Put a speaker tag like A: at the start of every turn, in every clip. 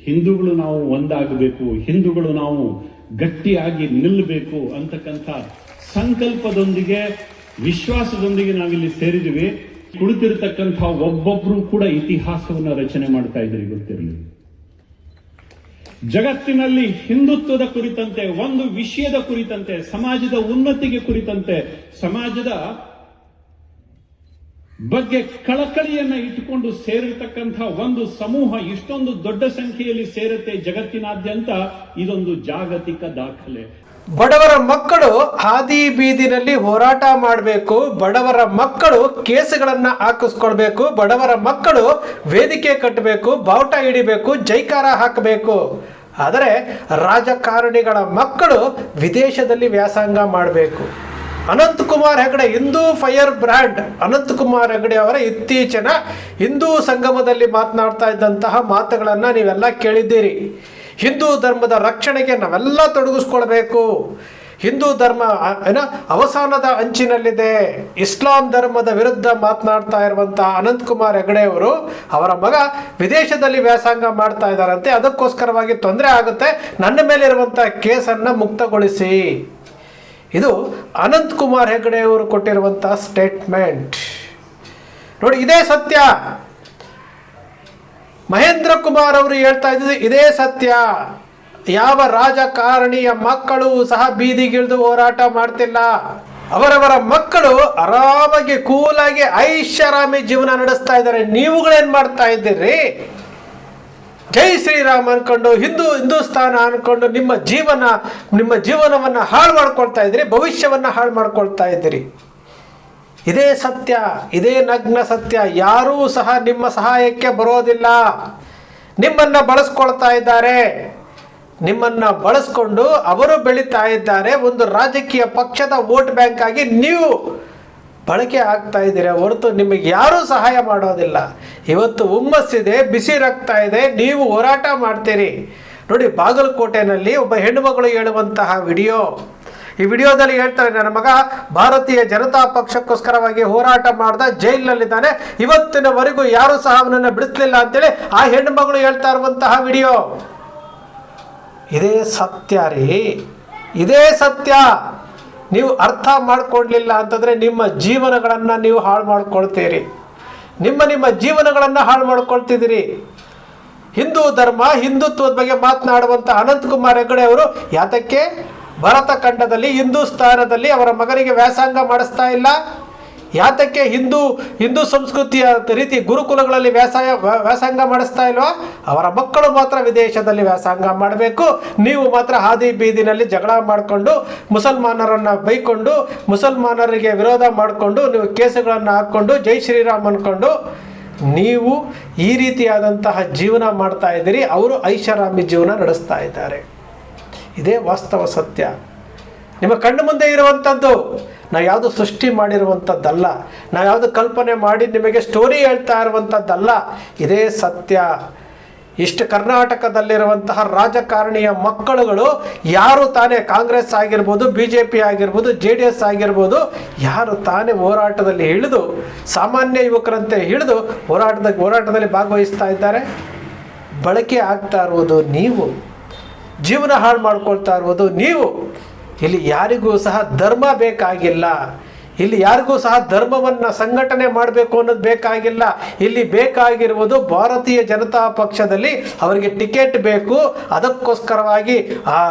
A: ಹಿಂದೂಗಳು ನಾವು ಒಂದಾಗಬೇಕು, ಹಿಂದೂಗಳು ನಾವು ಗಟ್ಟಿಯಾಗಿ ನಿಲ್ಲಬೇಕು ಅಂತಕ್ಕಂಥ ಸಂಕಲ್ಪದೊಂದಿಗೆ, ವಿಶ್ವಾಸದೊಂದಿಗೆ ನಾವಿಲ್ಲಿ ಸೇರಿದ್ವಿ. ಕುಳಿತಿರತಕ್ಕಂಥ ಒಬ್ಬೊಬ್ರು ಕೂಡ ಇತಿಹಾಸವನ್ನ ರಚನೆ ಮಾಡ್ತಾ ಇದ್ರಿ, ಗೊತ್ತಿರಲಿ. ಜಗತ್ತಿನಲ್ಲಿ ಹಿಂದುತ್ವದ ಕುರಿತಂತೆ, ಒಂದು ವಿಷಯದ ಕುರಿತಂತೆ, ಸಮಾಜದ ಉನ್ನತಿಗೆ ಕುರಿತಂತೆ, ಸಮಾಜದ ಬಗ್ಗೆ ಕಳಕಳಿಯನ್ನ ಇಟ್ಟುಕೊಂಡು ಸೇರಿರ್ತಕ್ಕಂಥ ಒಂದು ಸಮೂಹ ಇಷ್ಟೊಂದು ದೊಡ್ಡ ಸಂಖ್ಯೆಯಲ್ಲಿ ಸೇರುತ್ತೆ ಜಗತ್ತಿನಾದ್ಯಂತ. ಇದೊಂದು ಜಾಗತಿಕ ದಾಖಲೆ.
B: ಬಡವರ ಮಕ್ಕಳು ಹಾದಿ ಬೀದಿನಲ್ಲಿ ಹೋರಾಟ ಮಾಡಬೇಕು, ಬಡವರ ಮಕ್ಕಳು ಕೇಸುಗಳನ್ನ ಹಾಕಿಸ್ಕೊಳ್ಬೇಕು, ಬಡವರ ಮಕ್ಕಳು ವೇದಿಕೆ ಕಟ್ಟಬೇಕು, ಬಾವುಟ ಹಿಡಿಬೇಕು, ಜೈಕಾರ ಹಾಕಬೇಕು. ಆದರೆ ರಾಜಕಾರಣಿಗಳ ಮಕ್ಕಳು ವಿದೇಶದಲ್ಲಿ ವ್ಯಾಸಂಗ ಮಾಡಬೇಕು. ಅನಂತಕುಮಾರ್ ಹೆಗಡೆ, ಹಿಂದೂ ಫೈರ್ ಬ್ರ್ಯಾಂಡ್ ಅನಂತಕುಮಾರ್ ಹೆಗಡೆ ಅವರ ಇತ್ತೀಚಿನ ಹಿಂದೂ ಸಂಗಮದಲ್ಲಿ ಮಾತನಾಡ್ತಾ ಇದ್ದಂತಹ ಮಾತುಗಳನ್ನು ನೀವೆಲ್ಲ ಕೇಳಿದ್ದೀರಿ. ಹಿಂದೂ ಧರ್ಮದ ರಕ್ಷಣೆಗೆ ನಾವೆಲ್ಲ ತೊಡಗಿಸ್ಕೊಳ್ಬೇಕು, ಹಿಂದೂ ಧರ್ಮ ಅವಸಾನದ ಅಂಚಿನಲ್ಲಿದೆ, ಇಸ್ಲಾಂ ಧರ್ಮದ ವಿರುದ್ಧ ಮಾತನಾಡ್ತಾ ಇರುವಂತಹ ಅನಂತಕುಮಾರ್ ಹೆಗಡೆ ಅವರು, ಅವರ ಮಗ ವಿದೇಶದಲ್ಲಿ ವ್ಯಾಸಂಗ ಮಾಡ್ತಾ ಇದ್ದಾರಂತೆ, ಅದಕ್ಕೋಸ್ಕರವಾಗಿ ತೊಂದರೆ ಆಗುತ್ತೆ, ನನ್ನ ಮೇಲೆ ಇರುವಂತಹ ಕೇಸನ್ನು ಮುಕ್ತಗೊಳಿಸಿ. ಇದು ಅನಂತಕುಮಾರ್ ಹೆಗಡೆ ಅವರು ಕೊಟ್ಟಿರುವಂತಹ ಸ್ಟೇಟ್ಮೆಂಟ್ ನೋಡಿ. ಇದೇ ಸತ್ಯ. ಮಹೇಂದ್ರ ಕುಮಾರ್ ಅವರು ಹೇಳ್ತಾ ಇದ್ದು ಇದೇ ಸತ್ಯ. ಯಾವ ರಾಜಕಾರಣಿಯ ಮಕ್ಕಳು ಸಹ ಬೀದಿಗಿಳಿದು ಹೋರಾಟ ಮಾಡ್ತಿಲ್ಲ. ಅವರವರ ಮಕ್ಕಳು ಆರಾಮಾಗಿ ಕೂಲಾಗಿ ಐಷಾರಾಮಿ ಜೀವನ ನಡೆಸ್ತಾ ಇದ್ದಾರೆ. ನೀವುಗಳೇನ್ ಮಾಡ್ತಾ ಇದ್ದೀರಿ? ಜೈ ಶ್ರೀರಾಮ್ ಅನ್ಕೊಂಡು ಹಿಂದೂಸ್ತಾನ ಅನ್ಕೊಂಡು ನಿಮ್ಮ ಜೀವನವನ್ನು ಹಾಳು ಮಾಡ್ಕೊಳ್ತಾ ಇದ್ದೀರಿ, ಭವಿಷ್ಯವನ್ನು ಹಾಳು ಮಾಡ್ಕೊಳ್ತಾ ಇದ್ದೀರಿ. ಇದೇ ಸತ್ಯ, ಇದೇ ನಗ್ನ ಸತ್ಯ. ಯಾರೂ ಸಹ ನಿಮ್ಮ ಸಹಾಯಕ್ಕೆ ಬರೋದಿಲ್ಲ. ನಿಮ್ಮನ್ನು ಬಳಸ್ಕೊಳ್ತಾ ಇದ್ದಾರೆ. ನಿಮ್ಮನ್ನು ಬಳಸ್ಕೊಂಡು ಅವರು ಬೆಳೀತಾ ಇದ್ದಾರೆ. ಒಂದು ರಾಜಕೀಯ ಪಕ್ಷದ ವೋಟ್ ಬ್ಯಾಂಕ್ ಆಗಿ ನೀವು ಬಳಕೆ ಆಗ್ತಾ ಇದ್ದೀರಾ ಹೊರತು ನಿಮಗೆ ಯಾರೂ ಸಹಾಯ ಮಾಡೋದಿಲ್ಲ. ಇವತ್ತು ಹುಮ್ಮಸ್ಸಿದೆ, ಬಿಸಿ ರಕ್ತ ಇದೆ, ನೀವು ಹೋರಾಟ ಮಾಡ್ತೀರಿ. ನೋಡಿ, ಬಾಗಲಕೋಟೆನಲ್ಲಿ ಒಬ್ಬ ಹೆಣ್ಣುಮಗಳು ಹೇಳುವಂತಹ ವಿಡಿಯೋ. ಈ ವಿಡಿಯೋದಲ್ಲಿ ಹೇಳ್ತಾರೆ, ನನ್ನ ಮಗ ಭಾರತೀಯ ಜನತಾ ಪಕ್ಷಕ್ಕೋಸ್ಕರವಾಗಿ ಹೋರಾಟ ಮಾಡ್ದ, ಜೈಲಿನಲ್ಲಿದ್ದಾನೆ, ಇವತ್ತಿನವರೆಗೂ ಯಾರೂ ಸಹ ಅವನನ್ನು ಬಿಡಿಸಲಿಲ್ಲ ಅಂತೇಳಿ ಆ ಹೆಣ್ಣುಮಗಳು ಹೇಳ್ತಾ ಇರುವಂತಹ ವಿಡಿಯೋ. ಇದೇ ಸತ್ಯ ರೀ, ಇದೇ ಸತ್ಯ. ನೀವು ಅರ್ಥ ಮಾಡ್ಕೊಳ್ಳಲಿಲ್ಲ ಅಂತಂದರೆ ನಿಮ್ಮ ಜೀವನಗಳನ್ನು ನೀವು ಹಾಳು ಮಾಡ್ಕೊಳ್ತೀರಿ. ನಿಮ್ಮ ಜೀವನಗಳನ್ನು ಹಾಳು ಮಾಡ್ಕೊಳ್ತಿದ್ದೀರಿ. ಹಿಂದೂ ಧರ್ಮ, ಹಿಂದುತ್ವದ ಬಗ್ಗೆ ಮಾತನಾಡುವಂಥ ಅನಂತಕುಮಾರ್ ಹೆಗಡೆ ಅವರು ಯಾತಕ್ಕೆ ಭಾರತ ಖಂಡದಲ್ಲಿ, ಹಿಂದೂಸ್ತಾನದಲ್ಲಿ ಅವರ ಮಗನಿಗೆ ವ್ಯಾಸಂಗ ಮಾಡಿಸ್ತಾ ಇಲ್ಲ? ಯಾತಕ್ಕೆ ಹಿಂದೂ ಸಂಸ್ಕೃತಿಯ ರೀತಿ ಗುರುಕುಲಗಳಲ್ಲಿ ವ್ಯಾಸಂಗ ಮಾಡಿಸ್ತಾ ಇಲ್ವಾ? ಅವರ ಮಕ್ಕಳು ಮಾತ್ರ ವಿದೇಶದಲ್ಲಿ ವ್ಯಾಸಂಗ ಮಾಡಬೇಕು. ನೀವು ಮಾತ್ರ ಹಾದಿ ಬೀದಿನಲ್ಲಿ ಜಗಳ ಮಾಡಿಕೊಂಡು, ಮುಸಲ್ಮಾನರನ್ನು ಬೈಕೊಂಡು, ಮುಸಲ್ಮಾನರಿಗೆ ವಿರೋಧ ಮಾಡಿಕೊಂಡು, ನೀವು ಕೇಸುಗಳನ್ನು ಹಾಕ್ಕೊಂಡು, ಜೈ ಶ್ರೀರಾಮ್ ಅಂದ್ಕೊಂಡು ನೀವು ಈ ರೀತಿಯಾದಂತಹ ಜೀವನ ಮಾಡ್ತಾ ಇದ್ದೀರಿ. ಅವರು ಐಷಾರಾಮಿ ಜೀವನ ನಡೆಸ್ತಾ ಇದ್ದಾರೆ. ಇದೇ ವಾಸ್ತವ ಸತ್ಯ. ನಿಮ್ಮ ಕಣ್ಣು ಮುಂದೆ ಇರುವಂಥದ್ದು. ನಾವು ಯಾವುದು ಸೃಷ್ಟಿ ಮಾಡಿರುವಂಥದ್ದಲ್ಲ, ನಾವು ಯಾವುದು ಕಲ್ಪನೆ ಮಾಡಿ ನಿಮಗೆ ಸ್ಟೋರಿ ಹೇಳ್ತಾ ಇರುವಂಥದ್ದಲ್ಲ. ಇದೇ ಸತ್ಯ. ಇಷ್ಟು ಕರ್ನಾಟಕದಲ್ಲಿರುವಂತಹ ರಾಜಕಾರಣಿಯ ಮಕ್ಕಳುಗಳು ಯಾರು ತಾನೇ, ಕಾಂಗ್ರೆಸ್ ಆಗಿರ್ಬೋದು, BJP ಆಗಿರ್ಬೋದು, JDS ಆಗಿರ್ಬೋದು, ಯಾರು ತಾನೇ ಹೋರಾಟದಲ್ಲಿ ಇಳಿದು, ಸಾಮಾನ್ಯ ಯುವಕರಂತೆ ಇಳಿದು ಹೋರಾಟದಲ್ಲಿ ಭಾಗವಹಿಸ್ತಾ ಇದ್ದಾರೆ? ಬಳಕೆ ಆಗ್ತಾ ಇರುವುದು ನೀವು, ಜೀವನ ಹಾಳು ಮಾಡ್ಕೊಳ್ತಾ ಇರುವುದು ನೀವು. ಇಲ್ಲಿ ಯಾರಿಗೂ ಸಹ ಧರ್ಮ ಬೇಕಾಗಿಲ್ಲ. ಇಲ್ಲಿ ಯಾರಿಗೂ ಸಹ ಧರ್ಮವನ್ನು ಸಂಘಟನೆ ಮಾಡಬೇಕು ಅನ್ನೋದು ಬೇಕಾಗಿಲ್ಲ. ಇಲ್ಲಿ ಬೇಕಾಗಿರುವುದು ಭಾರತೀಯ ಜನತಾ ಪಕ್ಷದಲ್ಲಿ ಅವರಿಗೆ ಟಿಕೆಟ್ ಬೇಕು. ಅದಕ್ಕೋಸ್ಕರವಾಗಿ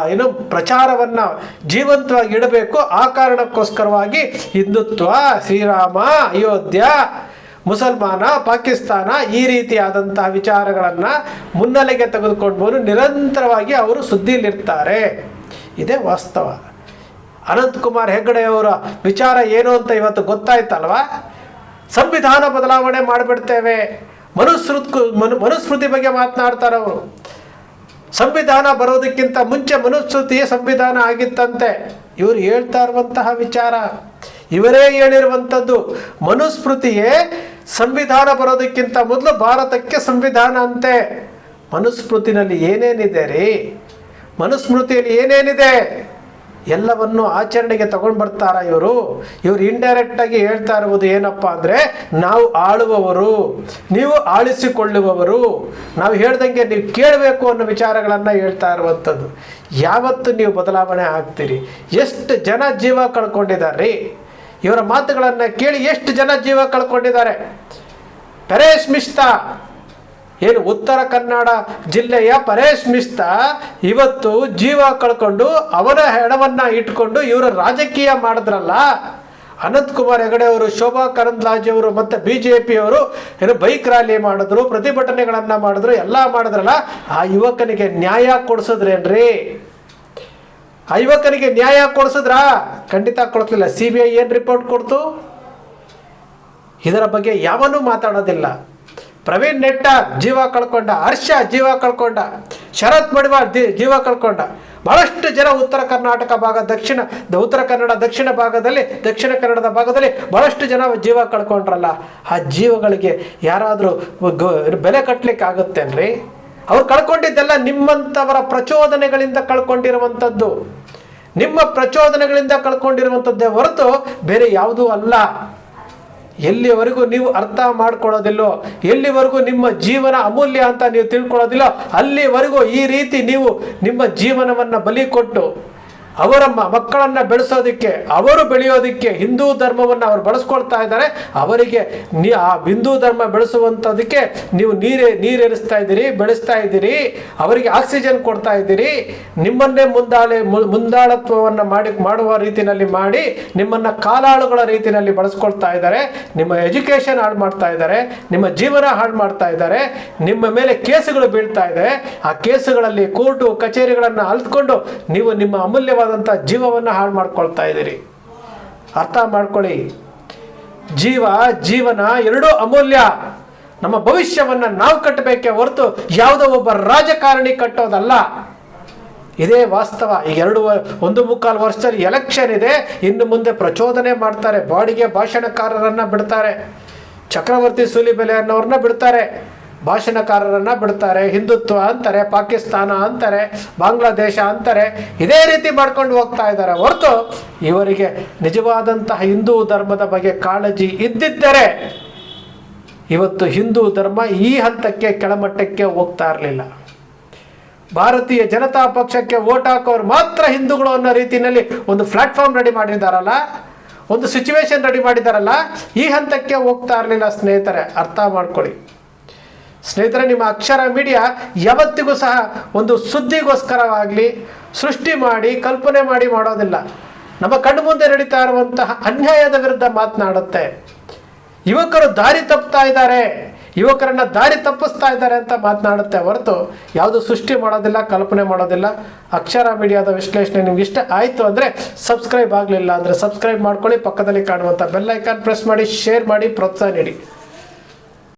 B: ಪ್ರಚಾರವನ್ನು ಜೀವಂತವಾಗಿ ಇಡಬೇಕು. ಆ ಕಾರಣಕ್ಕೋಸ್ಕರವಾಗಿ ಹಿಂದುತ್ವ, ಶ್ರೀರಾಮ, ಅಯೋಧ್ಯ, ಮುಸಲ್ಮಾನ, ಪಾಕಿಸ್ತಾನ ಈ ರೀತಿಯಾದಂತಹ ವಿಚಾರಗಳನ್ನು ಮುನ್ನೆಲೆಗೆ ತೆಗೆದುಕೊಂಡು ಬಂದು ನಿರಂತರವಾಗಿ ಅವರು ಸುದ್ದಿಯಲ್ಲಿರ್ತಾರೆ. ಇದೇ ವಾಸ್ತವ. ಅನಂತಕುಮಾರ್ ಹೆಗಡೆ ಅವರ ವಿಚಾರ ಏನು ಅಂತ ಇವತ್ತು ಗೊತ್ತಾಯ್ತಲ್ವಾ? ಸಂವಿಧಾನ ಬದಲಾವಣೆ ಮಾಡಿಬಿಡ್ತೇವೆ, ಮನುಸ್ಮೃತಿ ಬಗ್ಗೆ ಮಾತನಾಡ್ತಾರೆ ಅವರು. ಸಂವಿಧಾನ ಬರೋದಕ್ಕಿಂತ ಮುಂಚೆ ಮನುಸ್ಮೃತಿಯೇ ಸಂವಿಧಾನ ಆಗಿತ್ತಂತೆ. ಇವರು ಹೇಳ್ತಾ ಇರುವಂತಹ ವಿಚಾರ, ಇವರೇ ಹೇಳಿರುವಂಥದ್ದು. ಮನುಸ್ಮೃತಿಯೇ ಸಂವಿಧಾನ ಬರೋದಕ್ಕಿಂತ ಮೊದಲು ಭಾರತಕ್ಕೆ ಸಂವಿಧಾನ ಅಂತೆ. ಮನುಸ್ಮೃತಿನಲ್ಲಿ ಏನೇನಿದೆ ರೀ? ಮನುಸ್ಮೃತಿಯಲ್ಲಿ ಏನೇನಿದೆ? ಎಲ್ಲವನ್ನು ಆಚರಣೆಗೆ ತಗೊಂಡು ಬರ್ತಾರ ಇವರು ಇಂಡೈರೆಕ್ಟ್ ಆಗಿ ಹೇಳ್ತಾ ಇರುವುದು ಏನಪ್ಪಾ ಅಂದ್ರೆ, ನಾವು ಆಳುವವರು, ನೀವು ಆಳಿಸಿಕೊಳ್ಳುವವರು, ನಾವು ಹೇಳ್ದಂಗೆ ನೀವು ಕೇಳಬೇಕು ಅನ್ನೋ ವಿಚಾರಗಳನ್ನ ಹೇಳ್ತಾ ಇರುವಂಥದ್ದು. ಯಾವತ್ತು ನೀವು ಬದಲಾವಣೆ ಆಗ್ತೀರಿ? ಎಷ್ಟು ಜನ ಜೀವ ಕಳ್ಕೊಂಡಿದ್ದಾರೆ ಇವರ ಮಾತುಗಳನ್ನು ಕೇಳಿ, ಎಷ್ಟು ಜನ ಜೀವ ಕಳ್ಕೊಂಡಿದ್ದಾರೆ. ಪರೇಶ್ ಮಿಸ್ತಾ, ಏನು ಉತ್ತರ ಕನ್ನಡ ಜಿಲ್ಲೆಯ ಪರೇಶ್ ಮಿಸ್ತಾ ಇವತ್ತು ಜೀವ ಕಳ್ಕೊಂಡು ಅವರ ಹೆಣವನ್ನ ಇಟ್ಕೊಂಡು ಇವರು ರಾಜಕೀಯ ಮಾಡಿದ್ರಲ್ಲ. ಅನಂತಕುಮಾರ್ ಹೆಗಡೆ ಅವರು, ಶೋಭಾ ಕರಂದ್ಲಾಜೆ ಅವರು ಮತ್ತು BJP ಅವರು ಏನು ಬೈಕ್ ರ್ಯಾಲಿ ಮಾಡಿದ್ರು, ಪ್ರತಿಭಟನೆಗಳನ್ನ ಮಾಡಿದ್ರು, ಎಲ್ಲ ಮಾಡಿದ್ರಲ್ಲ. ಆ ಯುವಕನಿಗೆ ನ್ಯಾಯ ಕೊಡಿಸಿದ್ರೇನ್ರಿ? ಆ ಯುವಕನಿಗೆ ನ್ಯಾಯ ಕೊಡಿಸಿದ್ರಾ? ಖಂಡಿತ ಕೊಡಿಸ್ಲಿಲ್ಲ. CBI ಏನು ರಿಪೋರ್ಟ್ ಕೊಡ್ತು? ಇದರ ಬಗ್ಗೆ ಯಾವನೂ ಮಾತಾಡೋದಿಲ್ಲ. ಪ್ರವೀಣ್ ನೆಟ್ಟಾರ್ ಜೀವ ಕಳ್ಕೊಂಡ, ಹರ್ಷ ಜೀವ ಕಳ್ಕೊಂಡ, ಶರತ್ ಮಡಿವಾಳ್ ಜೀವ ಕಳ್ಕೊಂಡ. ಬಹಳಷ್ಟು ಜನ ಉತ್ತರ ಕರ್ನಾಟಕ ಭಾಗ, ಉತ್ತರ ಕನ್ನಡ ದಕ್ಷಿಣ ಭಾಗದಲ್ಲಿ, ದಕ್ಷಿಣ ಕನ್ನಡದ ಭಾಗದಲ್ಲಿ ಬಹಳಷ್ಟು ಜನ ಜೀವ ಕಳ್ಕೊಂಡ್ರಲ್ಲ. ಆ ಜೀವಗಳಿಗೆ ಯಾರಾದರೂ ಬೆಲೆ ಕಟ್ಟಲಿಕ್ಕೆ ಆಗುತ್ತೇನ್ರಿ? ಅವ್ರು ಕಳ್ಕೊಂಡಿದ್ದೆಲ್ಲ ನಿಮ್ಮಂಥವರ ಪ್ರಚೋದನೆಗಳಿಂದ ಕಳ್ಕೊಂಡಿರುವಂಥದ್ದು, ನಿಮ್ಮ ಪ್ರಚೋದನೆಗಳಿಂದ ಕಳ್ಕೊಂಡಿರುವಂಥದ್ದೇ ಹೊರತು ಬೇರೆ ಯಾವುದೂ ಅಲ್ಲ. ಎಲ್ಲಿವರೆಗೂ ನೀವು ಅರ್ಥ ಮಾಡ್ಕೊಳ್ಳೋದಿಲ್ಲೋ, ಎಲ್ಲಿವರೆಗೂ ನಿಮ್ಮ ಜೀವನ ಅಮೂಲ್ಯ ಅಂತ ನೀವು ತಿಳ್ಕೊಳ್ಳೋದಿಲ್ಲ, ಅಲ್ಲಿವರೆಗೂ ಈ ರೀತಿ ನೀವು ನಿಮ್ಮ ಜೀವನವನ್ನು ಬಲಿ ಕೊಟ್ಟು ಅವರ ಮಕ್ಕಳನ್ನು ಬೆಳೆಸೋದಕ್ಕೆ, ಅವರು ಬೆಳೆಯೋದಕ್ಕೆ ಹಿಂದೂ ಧರ್ಮವನ್ನು ಅವರು ಬಳಸ್ಕೊಳ್ತಾ ಇದ್ದಾರೆ. ಅವರಿಗೆ ಆ ಹಿಂದೂ ಧರ್ಮ ಬೆಳೆಸುವಂಥದಕ್ಕೆ ನೀವು ನೀರೇರಿಸ್ತಾ ಇದ್ದೀರಿ, ಬೆಳೆಸ್ತಾ ಇದ್ದೀರಿ, ಅವರಿಗೆ ಆಕ್ಸಿಜನ್ ಕೊಡ್ತಾ ಇದ್ದೀರಿ. ನಿಮ್ಮನ್ನೇ ಮುಂದಾಳತ್ವವನ್ನು ಮಾಡುವ ರೀತಿಯಲ್ಲಿ ಮಾಡಿ ನಿಮ್ಮನ್ನು ಕಾಲಾಳುಗಳ ರೀತಿಯಲ್ಲಿ ಬಳಸ್ಕೊಳ್ತಾ ಇದ್ದಾರೆ. ನಿಮ್ಮ ಎಜುಕೇಷನ್ ಹಾಳು ಮಾಡ್ತಾ ಇದ್ದಾರೆ, ನಿಮ್ಮ ಜೀವನ ಹಾಳು ಮಾಡ್ತಾ ಇದ್ದಾರೆ, ನಿಮ್ಮ ಮೇಲೆ ಕೇಸುಗಳು ಬೀಳ್ತಾ ಇದೆ. ಆ ಕೇಸುಗಳಲ್ಲಿ ಕೋರ್ಟು ಕಚೇರಿಗಳನ್ನು ಅಲ್ತ್ಕೊಂಡು ನೀವು ನಿಮ್ಮ ಅಮೂಲ್ಯವಾದ ಜೀವವನ್ನು ಹಾಳು ಮಾಡ್ಕೊಳ್ತಾ ಇದ್ದೀರಿ. ಅರ್ಥ ಮಾಡ್ಕೊಳ್ಳಿ. ಜೀವನ ಎರಡೂ ಅಮೂಲ್ಯ. ನಮ್ಮ ಭವಿಷ್ಯವನ್ನ ನಾವು ಕಟ್ಟಬೇಕೇ ಹೊರತು ಯಾವುದೋ ಒಬ್ಬ ರಾಜಕಾರಣಿ ಕಟ್ಟೋದಲ್ಲ. ಇದೇ ವಾಸ್ತವ. ಈಗ 1.25 ವರ್ಷದಲ್ಲಿ ಎಲೆಕ್ಷನ್ ಇದೆ. ಇನ್ನು ಮುಂದೆ ಪ್ರಚೋದನೆ ಮಾಡ್ತಾರೆ, ಬಾಡಿಗೆ ಭಾಷಣಕಾರರನ್ನ ಬಿಡ್ತಾರೆ, ಚಕ್ರವರ್ತಿ ಸೂಲಿಬೆಲೆ ಅನ್ನೋರನ್ನ ಬಿಡ್ತಾರೆ, ಭಾಷಣಕಾರರನ್ನ ಬಿಡ್ತಾರೆ, ಹಿಂದುತ್ವ ಅಂತಾರೆ, ಪಾಕಿಸ್ತಾನ ಅಂತಾರೆ, ಬಾಂಗ್ಲಾದೇಶ ಅಂತಾರೆ. ಇದೇ ರೀತಿ ಮಾಡ್ಕೊಂಡು ಹೋಗ್ತಾ ಇದ್ದಾರೆ ಹೊರತು ಇವರಿಗೆ ನಿಜವಾದಂತಹ ಹಿಂದೂ ಧರ್ಮದ ಬಗ್ಗೆ ಕಾಳಜಿ ಇದ್ದಿದ್ದರೆ ಇವತ್ತು ಹಿಂದೂ ಧರ್ಮ ಈ ಹಂತಕ್ಕೆ, ಕೆಳಮಟ್ಟಕ್ಕೆ ಹೋಗ್ತಾ ಇರಲಿಲ್ಲ. ಭಾರತೀಯ ಜನತಾ ಪಕ್ಷಕ್ಕೆ ವೋಟ್ ಹಾಕೋರು ಮಾತ್ರ ಹಿಂದೂಗಳು ಅನ್ನೋ ರೀತಿಯಲ್ಲಿ ಒಂದು ಪ್ಲಾಟ್ಫಾರ್ಮ್ ರೆಡಿ ಮಾಡಿದಾರಲ್ಲ, ಒಂದು ಸಿಚುವೇಶನ್ ರೆಡಿ ಮಾಡಿದಾರಲ್ಲ, ಈ ಹಂತಕ್ಕೆ ಹೋಗ್ತಾ ಇರಲಿಲ್ಲ. ಸ್ನೇಹಿತರೆ, ಅರ್ಥ ಮಾಡ್ಕೊಳ್ಳಿ. ಸ್ನೇಹಿತರೆ, ನಿಮ್ಮ ಅಕ್ಷರ ಮೀಡಿಯಾ ಯಾವತ್ತಿಗೂ ಸಹ ಒಂದು ಸುದ್ದಿಗೋಸ್ಕರವಾಗಲಿ ಸೃಷ್ಟಿ ಮಾಡಿ ಕಲ್ಪನೆ ಮಾಡಿ ಮಾಡೋದಿಲ್ಲ. ನಮ್ಮ ಕಣ್ಣು ಮುಂದೆ ನಡೀತಾ ಇರುವಂತಹ ಅನ್ಯಾಯದ ವಿರುದ್ಧ ಮಾತನಾಡುತ್ತೆ. ಯುವಕರು ದಾರಿ ತಪ್ಪುತ್ತಾ ಇದ್ದಾರೆ, ಯುವಕರನ್ನ ದಾರಿ ತಪ್ಪಿಸ್ತಾ ಇದ್ದಾರೆ ಅಂತ ಮಾತನಾಡುತ್ತೆ ಹೊರತು ಯಾವುದು ಸೃಷ್ಟಿ ಮಾಡೋದಿಲ್ಲ, ಕಲ್ಪನೆ ಮಾಡೋದಿಲ್ಲ. ಅಕ್ಷರ ಮೀಡಿಯಾದ ವಿಶ್ಲೇಷಣೆ ನಿಮ್ಗೆ ಇಷ್ಟ ಆಯಿತು ಅಂದರೆ ಸಬ್ಸ್ಕ್ರೈಬ್ ಆಗಲಿಲ್ಲ ಅಂದರೆ ಸಬ್ಸ್ಕ್ರೈಬ್ ಮಾಡ್ಕೊಳ್ಳಿ. ಪಕ್ಕದಲ್ಲಿ ಕಾಣುವಂಥ ಬೆಲ್ ಐಕಾನ್ ಪ್ರೆಸ್ ಮಾಡಿ, ಶೇರ್ ಮಾಡಿ, ಪ್ರೋತ್ಸಾಹ ನೀಡಿ.